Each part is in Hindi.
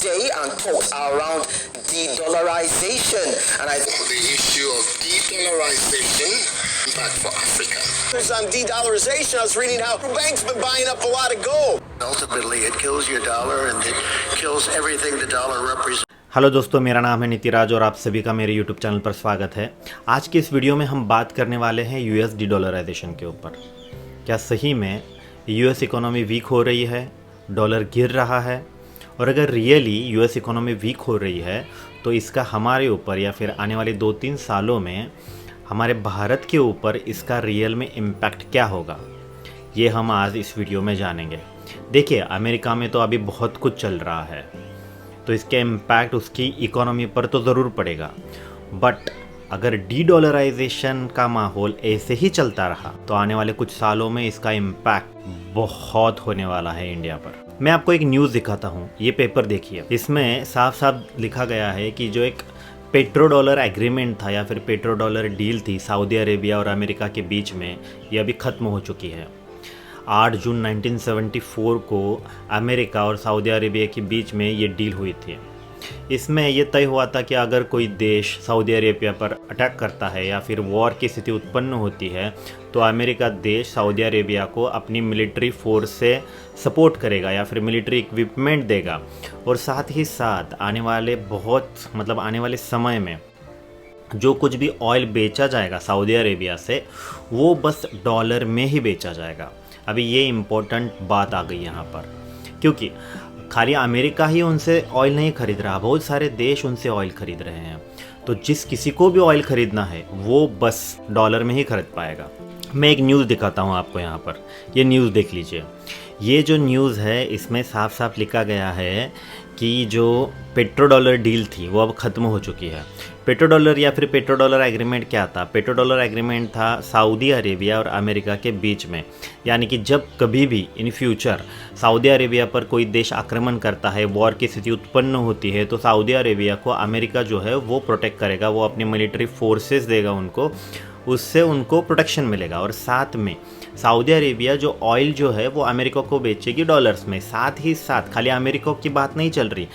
today, and talks are around de-dollarization. And I think the issue of de-dollarization impact for Africa. On de-dollarization, I was reading how banks been buying up a lot of gold. Ultimately, it kills your dollar and it kills everything the dollar represents. Hello दोस्तों, मेरा नाम है नितिराज और आप सभी का मेरे यूट्यूब चैनल पर स्वागत है। आज के इस वीडियो में हम बात करने वाले हैं यूएस डॉलराइजेशन के ऊपर। क्या सही में यूएस इकोनॉमी वीक हो रही है, डॉलर गिर रहा है? और अगर रियली यूएस इकोनॉमी वीक हो रही है तो इसका हमारे ऊपर या फिर आने वाले 2-3 सालों में हमारे भारत के ऊपर इसका रियल में इम्पैक्ट क्या होगा, ये हम आज इस वीडियो में जानेंगे। देखिए, अमेरिका में तो अभी बहुत कुछ चल रहा है, तो इसके इम्पैक्ट उसकी इकोनॉमी पर तो ज़रूर पड़ेगा। बट अगर डी-डॉलराइजेशन का माहौल ऐसे ही चलता रहा तो आने वाले कुछ सालों में इसका इम्पैक्ट बहुत होने वाला है इंडिया पर। मैं आपको एक न्यूज़ दिखाता हूँ, ये पेपर देखिए। इसमें साफ साफ लिखा गया है कि जो एक पेट्रो डॉलर एग्रीमेंट था या फिर पेट्रो डॉलर डील थी सऊदी अरेबिया और अमेरिका के बीच में, ये अभी ख़त्म हो चुकी है। 8 जून 1974 को अमेरिका और सऊदी अरेबिया के बीच में ये डील हुई थी। इसमें ये तय हुआ था कि अगर कोई देश सऊदी अरेबिया पर अटैक करता है या फिर वॉर की स्थिति उत्पन्न होती है तो अमेरिका देश सऊदी अरेबिया को अपनी मिलिट्री फोर्स से सपोर्ट करेगा या फिर मिलिट्री इक्विपमेंट देगा। और साथ ही साथ आने वाले समय में जो कुछ भी ऑयल बेचा जाएगा सऊदी अरेबिया से वो बस डॉलर में ही बेचा जाएगा। अभी ये इम्पोर्टेंट बात आ गई यहाँ पर, क्योंकि खाली अमेरिका ही उनसे ऑयल नहीं खरीद रहा, बहुत सारे देश उनसे ऑयल खरीद रहे हैं। तो जिस किसी को भी ऑयल खरीदना है वो बस डॉलर में ही खरीद पाएगा। मैं एक न्यूज़ दिखाता हूँ आपको यहाँ पर, ये न्यूज़ देख लीजिए। ये जो न्यूज़ है इसमें साफ साफ लिखा गया है कि जो पेट्रो डॉलर डील थी वो अब ख़त्म हो चुकी है। पेट्रो डॉलर या फिर पेट्रो डॉलर एग्रीमेंट क्या था? पेट्रो डॉलर एग्रीमेंट था सऊदी अरेबिया और अमेरिका के बीच में, यानी कि जब कभी भी इन फ्यूचर सऊदी अरेबिया पर कोई देश आक्रमण करता है, वॉर की स्थिति उत्पन्न होती है, तो सऊदी अरेबिया को अमेरिका जो है वो प्रोटेक्ट करेगा, वो अपनी मिलिट्री फोर्सेस देगा उनको, उससे उनको प्रोटेक्शन मिलेगा। और साथ में सऊदी अरेबिया जो ऑयल जो है वो अमेरिका को बेचेगी डॉलर्स में। साथ ही साथ खाली अमेरिका की बात नहीं चल रही,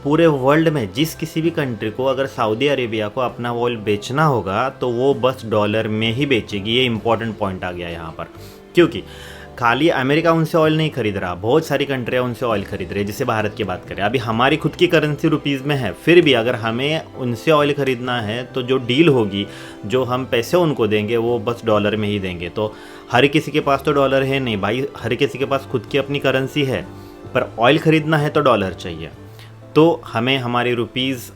पूरे वर्ल्ड में जिस किसी भी कंट्री को अगर सऊदी अरेबिया को अपना ऑयल बेचना होगा तो वो बस डॉलर में ही बेचेगी। ये इंपॉर्टेंट पॉइंट आ गया यहाँ पर, क्योंकि खाली अमेरिका उनसे ऑयल नहीं खरीद रहा, बहुत सारी कंट्रियाँ उनसे ऑयल खरीद रही है। जैसे भारत की बात करें, अभी हमारी खुद की करेंसी रुपीज़ में है, फिर भी अगर हमें उनसे ऑयल खरीदना है तो जो डील होगी, जो हम पैसे उनको देंगे वो बस डॉलर में ही देंगे। तो हर किसी के पास तो डॉलर है नहीं भाई, हर किसी के पास खुद की अपनी करेंसी है, पर ऑयल ख़रीदना है तो डॉलर चाहिए। तो हमें हमारी रुपीज़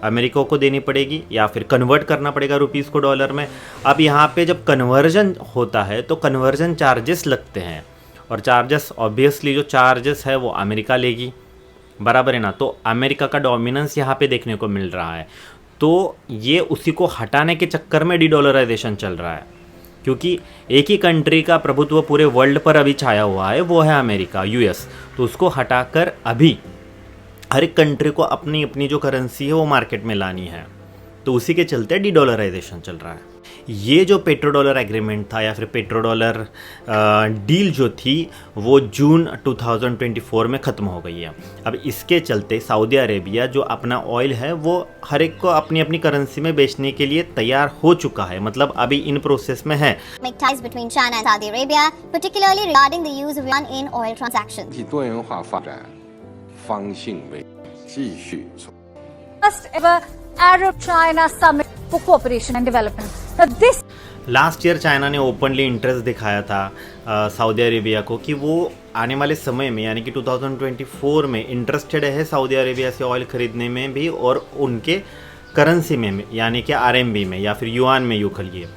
अमेरिका को देनी पड़ेगी या फिर कन्वर्ट करना पड़ेगा रुपीज़ को डॉलर में। अब यहाँ पे जब कन्वर्जन होता है तो कन्वर्जन चार्जेस लगते हैं, और चार्जेस ऑब्वियसली जो चार्जेस है वो अमेरिका लेगी, बराबर है ना। तो अमेरिका का डोमिनेंस यहाँ पे देखने को मिल रहा है। तो ये उसी को हटाने के चक्कर में डी-डॉलराइजेशन चल रहा है, क्योंकि एक ही कंट्री का प्रभुत्व पूरे वर्ल्ड पर अभी छाया हुआ है, वो है अमेरिका, यूएस। तो उसको हटाकर अभी हर एक कंट्री को अपनी अपनी जो करेंसी है वो मार्केट में लानी है। तो उसी के चलते डी-डॉलराइजेशन चल रहा है। ये जो पेट्रो डॉलर एग्रीमेंट था या फिर पेट्रो डॉलर डील जो थी वो जून 2024 में ख़त्म हो गई है। अब इसके चलते सऊदी अरेबिया जो अपना ऑयल है वो हर एक को अपनी अपनी करेंसी में बेचने के लिए तैयार हो चुका है, मतलब अभी इन प्रोसेस में है। Ties between China and Saudi Arabia, particularly regarding the use of yuan in oil transactions. 以多元化发展方兴未继续从。 First ever Arab-China Summit for Cooperation and Development. Now this last year China ने ओपनली इंटरेस्ट दिखाया था सऊदी अरेबिया को कि वो आने वाले समय में यानी कि 2024 में इंटरेस्टेड है सऊदी अरेबिया से ऑयल ख़रीदने में भी, और उनके करेंसी में यानी कि आरएमबी में या फिर युआन में यूँ कहिए।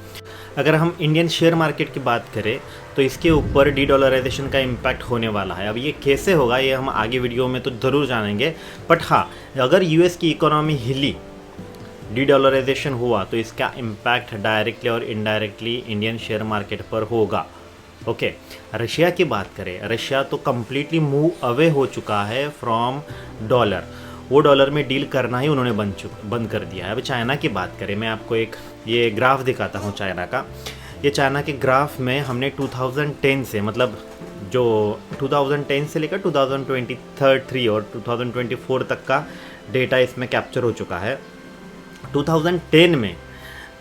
अगर हम इंडियन शेयर मार्केट की बात करें तो इसके ऊपर डी-डॉलराइजेशन का इम्पैक्ट होने वाला है। अब ये कैसे होगा ये हम आगे वीडियो में तो ज़रूर जानेंगे, बट हाँ, अगर यूएस की इकोनॉमी हिली, डी-डॉलराइजेशन हुआ तो इसका इम्पैक्ट डायरेक्टली और इनडायरेक्टली इंडियन शेयर मार्केट पर होगा। ओके, रशिया की बात करें, रशिया तो कम्प्लीटली मूव अवे हो चुका है फ्रॉम डॉलर, वो डॉलर में डील करना ही उन्होंने बंद कर दिया है। अब चाइना की बात करें, मैं आपको एक ये ग्राफ दिखाता हूँ चाइना का। ये चाइना के ग्राफ में हमने 2010 से, मतलब जो 2010 से लेकर 2023 और 2024 तक का डेटा इसमें कैप्चर हो चुका है। 2010 में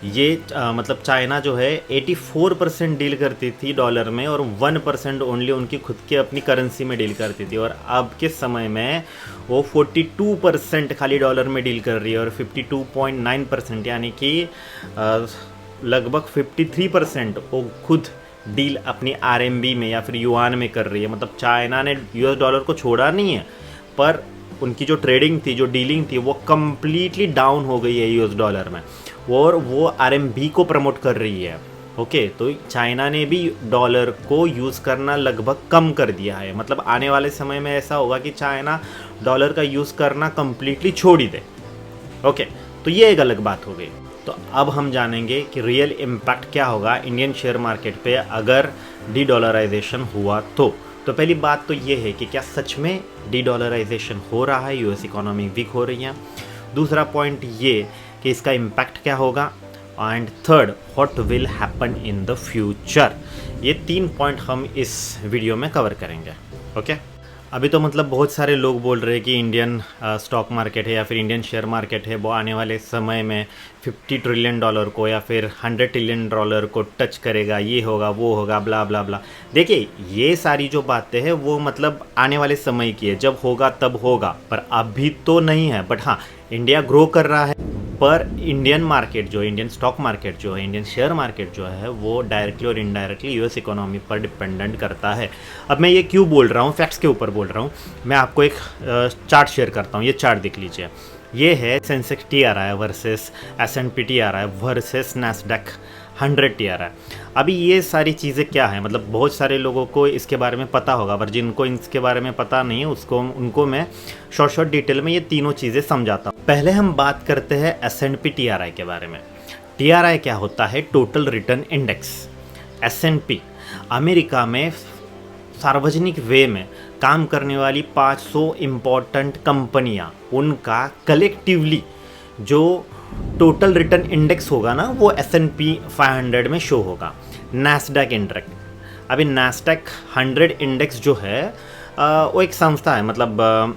ये मतलब चाइना जो है 84% डील करती थी डॉलर में और 1% ओनली उनकी खुद की अपनी करेंसी में डील करती थी, और अब के समय में वो 42% खाली डॉलर में डील कर रही है और 52.9% यानी कि लगभग 53% वो खुद डील अपनी RMB में या फिर युआन में कर रही है। मतलब चाइना ने US डॉलर को छोड़ा नहीं है, पर उनकी जो ट्रेडिंग थी, जो डीलिंग थी, वो कम्प्लीटली डाउन हो गई है US डॉलर में, और वो RMB को प्रमोट कर रही है। ओके, तो चाइना ने भी डॉलर को यूज़ करना लगभग कम कर दिया है। मतलब आने वाले समय में ऐसा होगा कि चाइना डॉलर का यूज़ करना कम्प्लीटली छोड़ ही दे। ओके, तो ये एक अलग बात हो गई। तो अब हम जानेंगे कि रियल इम्पैक्ट क्या होगा इंडियन शेयर मार्केट पे अगर डी डॉलराइजेशन हुआ तो पहली बात तो ये है कि क्या सच में डी डॉलराइजेशन हो रहा है, US इकोनॉमी वीक हो रही है। दूसरा पॉइंट ये कि इसका इम्पैक्ट क्या होगा, and third what will happen in the future. ये 3 पॉइंट हम इस वीडियो में कवर करेंगे। ओके, अभी तो मतलब बहुत सारे लोग बोल रहे हैं कि इंडियन स्टॉक मार्केट है या फिर इंडियन शेयर मार्केट है वो आने वाले समय में $50 ट्रिलियन को या फिर $100 ट्रिलियन को टच करेगा, ये होगा वो होगा, ब्ला ब्ला ब्ला। देखिए, ये सारी जो बातें हैं वो मतलब आने वाले समय की है, जब होगा तब होगा, पर अभी तो नहीं है। बट हाँ, इंडिया ग्रो कर रहा है, पर इंडियन मार्केट जो, इंडियन स्टॉक मार्केट जो है, इंडियन शेयर मार्केट जो है, वो डायरेक्टली और इनडायरेक्टली US इकोनॉमी पर डिपेंडेंट करता है। अब मैं ये क्यों बोल रहा हूँ, फैक्ट्स के ऊपर बोल रहा हूँ। मैं आपको एक चार्ट शेयर करता हूँ। ये चार्ट देख लीजिए, ये है Sensex TRI versus S&P TRI versus Nasdaq 100 TRI। अभी ये सारी चीज़ें क्या है, मतलब बहुत सारे लोगों को इसके बारे में पता होगा, पर जिनको इसके बारे में पता नहीं है उनको मैं शॉर्ट डिटेल में ये तीनों चीज़ें समझाता हूँ। पहले हम बात करते हैं S&P TRI के बारे में। TRI क्या होता है? Total return index. S&P America में सार्वजनिक वे में काम करने वाली 500 इम्पॉर्टेंट कंपनियाँ, उनका कलेक्टिवली जो टोटल रिटर्न इंडेक्स होगा ना, वो S&P 500 में शो होगा। नैस्डैक इंडेक्स, अभी नैस्डैक 100 इंडेक्स जो है वो एक संस्था है, मतलब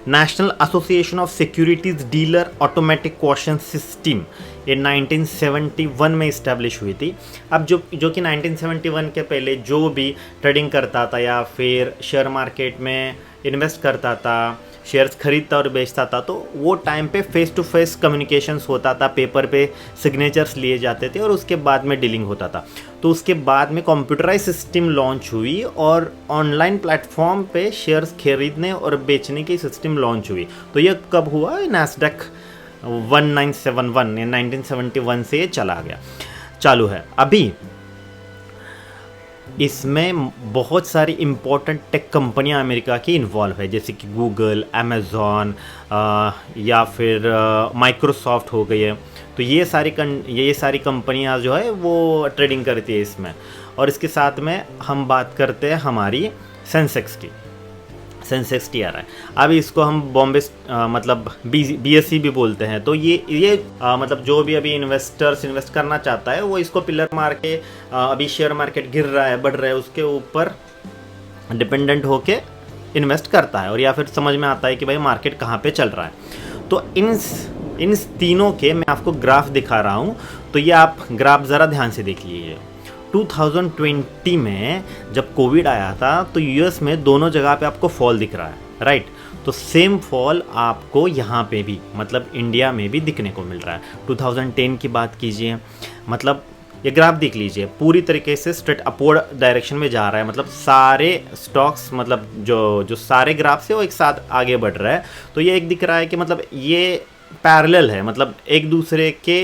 national association of securities dealer automatic question system, ये 1971 में इस्टेब्लिश हुई थी। अब जो कि 1971 के पहले जो भी ट्रेडिंग करता था या फिर शेयर मार्केट में इन्वेस्ट करता था, शेयर्स खरीदता और बेचता था, तो वो टाइम पे फेस टू फेस कम्युनिकेशंस होता था, पेपर पे सिग्नेचर्स लिए जाते थे और उसके बाद में डीलिंग होता था। तो उसके बाद में कंप्यूटराइज सिस्टम लॉन्च हुई और ऑनलाइन प्लेटफॉर्म पे शेयर्स खरीदने और बेचने की सिस्टम लॉन्च हुई। तो ये कब हुआ? नैस्डैक 1971 या 1971 से ये चालू है। अभी इसमें बहुत सारी इम्पोर्टेंट टेक कंपनियां अमेरिका की इन्वॉल्व है, जैसे कि गूगल, अमेज़ॉन या फिर माइक्रोसॉफ्ट हो गई है। तो ये सारी कंपनियां जो है वो ट्रेडिंग करती है इसमें। और इसके साथ में हम बात करते हैं हमारी सेंसेक्स की, सेंसेक्स TRI। अब इसको हम बॉम्बे मतलब BSE भी बोलते हैं। तो ये मतलब जो भी अभी इन्वेस्ट करना चाहता है वो इसको पिलर मार के, अभी शेयर मार्केट गिर रहा है, बढ़ रहा है, उसके ऊपर डिपेंडेंट होके इन्वेस्ट करता है, और या फिर समझ में आता है कि भाई मार्केट कहाँ पे चल रहा है। तो इन तीनों के मैं आपको ग्राफ दिखा रहा हूँ, तो ये आप ग्राफ ज़रा ध्यान से देख लीजिए। 2020 में जब कोविड आया था तो US में दोनों जगह पे आपको फॉल दिख रहा है, राइट? तो सेम फॉल आपको यहाँ पे भी, मतलब इंडिया में भी दिखने को मिल रहा है। 2010 की बात कीजिए, मतलब ये ग्राफ देख लीजिए, पूरी तरीके से स्ट्रेट अपवर्ड डायरेक्शन में जा रहा है। मतलब सारे स्टॉक्स, मतलब जो सारे ग्राफ से वो एक साथ आगे बढ़ रहा है। तो ये एक दिख रहा है कि मतलब ये पैरेलल है, मतलब एक दूसरे के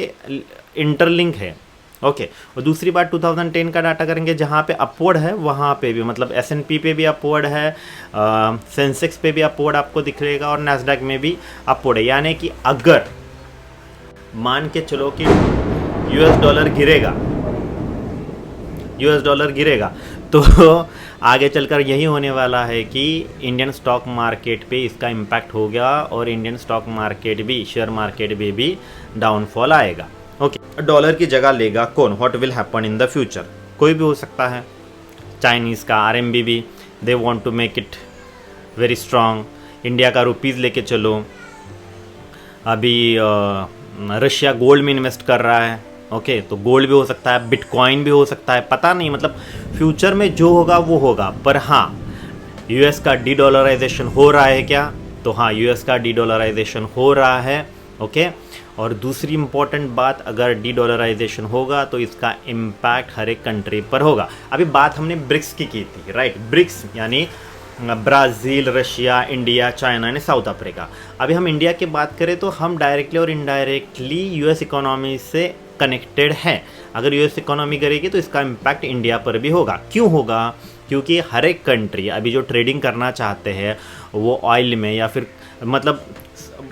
इंटरलिंक है। ओके, और दूसरी बात 2010 का डाटा करेंगे, जहाँ पे अपवर्ड है वहाँ पे भी, मतलब S&P पे भी अपवर्ड है, सेंसेक्स पे भी अपवर्ड आपको दिखेगा और नैस्डैक में भी अपवर्ड है। यानी कि अगर मान के चलो कि US डॉलर गिरेगा तो आगे चलकर यही होने वाला है कि इंडियन स्टॉक मार्केट पे इसका इम्पैक्ट हो गया और इंडियन स्टॉक मार्केट भी, शेयर मार्केट में भी डाउनफॉल आएगा। ओके, डॉलर की जगह लेगा कौन? What will happen in the future? कोई भी हो सकता है। चाइनीज़ का RMB भी they want to make it very strong, India का रुपीज़ लेके चलो, अभी रशिया गोल्ड में इन्वेस्ट कर रहा है, ओके, तो गोल्ड भी हो सकता है, बिटकॉइन भी हो सकता है, पता नहीं, मतलब फ्यूचर में जो होगा वो होगा। पर हाँ, यूएस का डी डॉलराइजेशन हो रहा है क्या? तो हाँ, यूएस का डी डॉलराइजेशन हो रहा है, ओके। और दूसरी इंपॉर्टेंट बात, अगर डी डॉलराइजेशन होगा तो इसका इम्पैक्ट हर एक कंट्री पर होगा। अभी बात हमने ब्रिक्स की थी, राइट? ब्रिक्स यानी ब्राज़ील, रशिया, इंडिया, चाइना यानी साउथ अफ्रीका। अभी हम इंडिया की बात करें तो हम डायरेक्टली और इनडायरेक्टली यूएस इकोनॉमी से कनेक्टेड हैं। अगर यूएस इकोनॉमी करेगी तो इसका इम्पैक्ट इंडिया पर भी होगा। क्यों होगा? क्योंकि हर एक कंट्री अभी जो ट्रेडिंग करना चाहते हैं वो ऑयल में, या फिर मतलब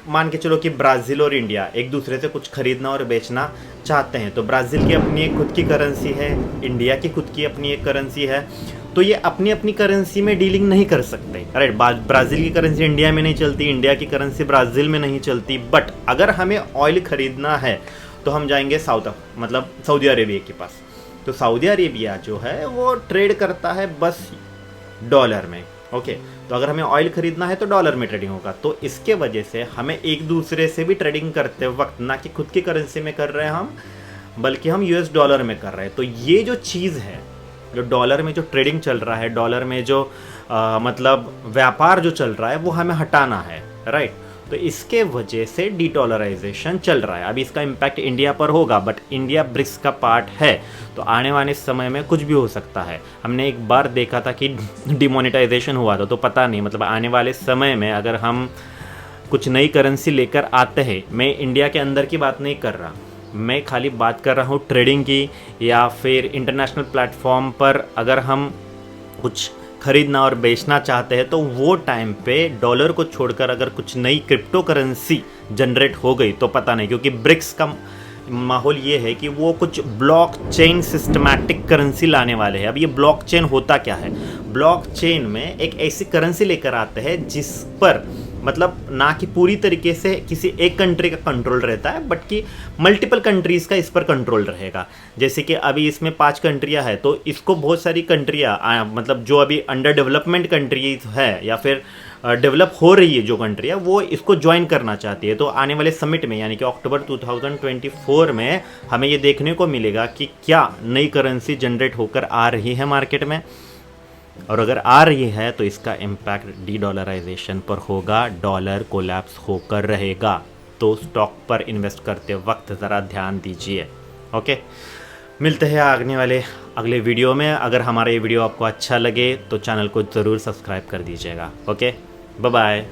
मान के चलो कि ब्राज़ील और इंडिया एक दूसरे से कुछ खरीदना और बेचना चाहते हैं, तो ब्राज़ील की अपनी एक खुद की करेंसी है, इंडिया की खुद की अपनी एक करेंसी है, तो ये अपनी अपनी करेंसी में डीलिंग नहीं कर सकते, राइट? ब्राज़ील की करेंसी इंडिया में नहीं चलती, इंडिया की करेंसी ब्राज़ील में नहीं चलती। बट अगर हमें ऑयल खरीदना है तो हम जाएंगे सऊदी अरेबिया के पास। तो सऊदी अरेबिया जो है वो ट्रेड करता है बस डॉलर में, ओके। तो अगर हमें ऑयल खरीदना है तो डॉलर में ट्रेडिंग होगा। तो इसके वजह से हमें एक दूसरे से भी ट्रेडिंग करते वक्त ना कि खुद की करेंसी में कर रहे हैं हम, बल्कि हम यूएस डॉलर में कर रहे हैं। तो ये जो चीज़ है, जो डॉलर में जो ट्रेडिंग चल रहा है, डॉलर में जो मतलब व्यापार जो चल रहा है, वो हमें हटाना है, राइट? तो इसके वजह से डी डॉलराइजेशन चल रहा है। अभी इसका इम्पैक्ट इंडिया पर होगा, बट इंडिया ब्रिक्स का पार्ट है, तो आने वाले समय में कुछ भी हो सकता है। हमने एक बार देखा था कि डिमोनेटाइजेशन हुआ था, तो पता नहीं, मतलब आने वाले समय में अगर हम कुछ नई करेंसी लेकर आते हैं, मैं इंडिया के अंदर की बात नहीं कर रहा, मैं खाली बात कर रहा हूँ ट्रेडिंग की, या फिर इंटरनेशनल प्लेटफॉर्म पर अगर हम कुछ खरीदना और बेचना चाहते हैं, तो वो टाइम पे डॉलर को छोड़कर अगर कुछ नई क्रिप्टो करेंसी जनरेट हो गई तो पता नहीं, क्योंकि ब्रिक्स का माहौल ये है कि वो कुछ ब्लॉकचेन सिस्टमैटिक करेंसी लाने वाले हैं। अब ये ब्लॉकचेन होता क्या है? ब्लॉकचेन में एक ऐसी करेंसी लेकर आते हैं जिस पर मतलब ना कि पूरी तरीके से किसी एक कंट्री का कंट्रोल रहता है, बट कि मल्टीपल कंट्रीज़ का इस पर कंट्रोल रहेगा। जैसे कि अभी इसमें 5 कंट्रियां हैं, तो इसको बहुत सारी कंट्रियां मतलब जो अभी अंडर डेवलपमेंट कंट्रीज है या फिर डेवलप हो रही है जो कंट्रियां, वो इसको ज्वाइन करना चाहती है। तो आने वाले समिट में यानी कि अक्टूबर 2024 में हमें ये देखने को मिलेगा कि क्या नई करेंसी जनरेट होकर आ रही है मार्केट में, और अगर आ रही है तो इसका इम्पैक्ट डी डॉलराइजेशन पर होगा, डॉलर कोलैप्स होकर रहेगा। तो स्टॉक पर इन्वेस्ट करते वक्त ज़रा ध्यान दीजिए, ओके। मिलते हैं आने वाले अगले वीडियो में। अगर हमारा ये वीडियो आपको अच्छा लगे तो चैनल को ज़रूर सब्सक्राइब कर दीजिएगा, ओके। Bye bye.